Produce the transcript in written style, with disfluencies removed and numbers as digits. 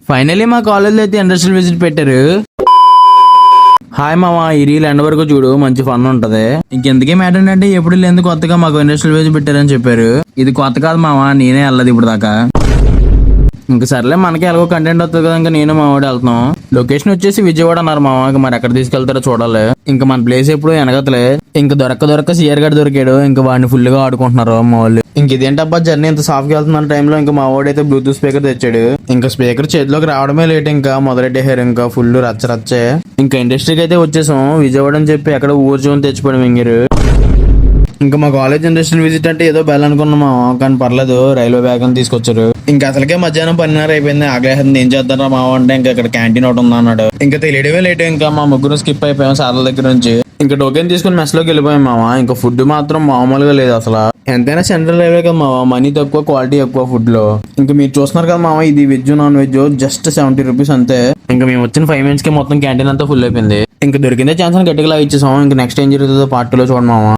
Finally మా college అయితే industrial visit పెట్టారు. హాయ్ మామ, ఈ రీల్ ఎండ్ వరకు చూడు, మంచి ఫన్ ఉంటది. ఇంకెందుకే మ్యాటర్ అంటే ఎప్పుడు లేదు కొత్తగా మాకు ఇండస్ట్రియల్ విజిట్ పెట్టారని చెప్పారు. ఇది కొత్త కాదు మామ, నేనే వెళ్ళదు ఇప్పుడు దాకా. ఇంక సర్లే, మనకి ఎలాగో కంటెంట్ వస్తుంది కదా, ఇంకా నేను మా వాడు వెళ్తున్నాం. లొకేషన్ వచ్చేసి విజయవాడ అన్నారు మామ, మరి ఎక్కడ తీసుకెళ్తారో చూడాలి. ఇంకా మన ప్లేస్ ఎప్పుడు వెనకతలే. ఇంకా దొరక్క సిఆర్ గడ్ దొరికాడు, ఇంకా వాడిని ఫుల్ గా ఆడుకుంటున్నారు మా వాళ్ళు. ఇంక ఇదేంటబ్బా జర్నీ ఇంత సాఫ్ గా వెళ్తున్న టైంలో ఇంకా మా వాడైతే బ్లూటూత్ స్పీకర్ తెచ్చాడు. ఇంకా స్పీకర్ చేతిలోకి రావడమే లేట్, ఇంకా మొదలెట్టేశారు. ఇంకా ఫుల్ రచ్చరచ్చే. ఇంకా ఇండస్ట్రీకి అయితే వచ్చేసాం. విజయవాడ అని చెప్పి ఎక్కడ ఊరు చూని తెచ్చిపోయి మింగిరు. ఇంకా మా కాలేజ్ ఇండస్ట్రియల్ విజిట్ అంటే ఏదో బెల్ అనుకున్నామా, కానీ పర్లేదు, రైల్వే బ్యాగ్ అని తీసుకొచ్చారు. ఇంకా అసలుకే మధ్యాహ్నం 10:30 అయిపోయింది. ఆగ్రహం ఏం చేద్దారా మావ అంటే ఇంకా ఇక్కడ క్యాంటీన్ ఒకటి ఉందా అన్నాడు. ఇంకా తెలియడమే లేట్. ఇంకా మా ముగ్గురు స్కిప్ అయిపోయాం సార్ల దగ్గర నుంచి. ఇంకా టోకెన్ తీసుకుని మెస్ లోకి వెళ్ళిపోయాం మావా. ఇంకా ఫుడ్ మాత్రం మామూలుగా లేదు అసలు. ఎంతైనా సెంట్రల్ రైల్వే కదా మావా, మనీ తక్కువ క్వాలిటీ ఎక్కువ ఫుడ్ లో. ఇంకా మీరు చూస్తున్నారు కదా మావా, ఇది veg non veg just 70 rupees అంతే. ఇంకా మేము వచ్చిన 5 minutes కి మొత్తం క్యాంటీన్ అంతా ఫుల్ అయిపోయింది. ఇంకా దొరికిందే ఛాన్స్ అని గట్టిగా ఇచ్చేసాం. ఇంకా నెక్స్ట్ ఏం జరుగుతుందో పార్ట్ 2 లో చూడండి మావా.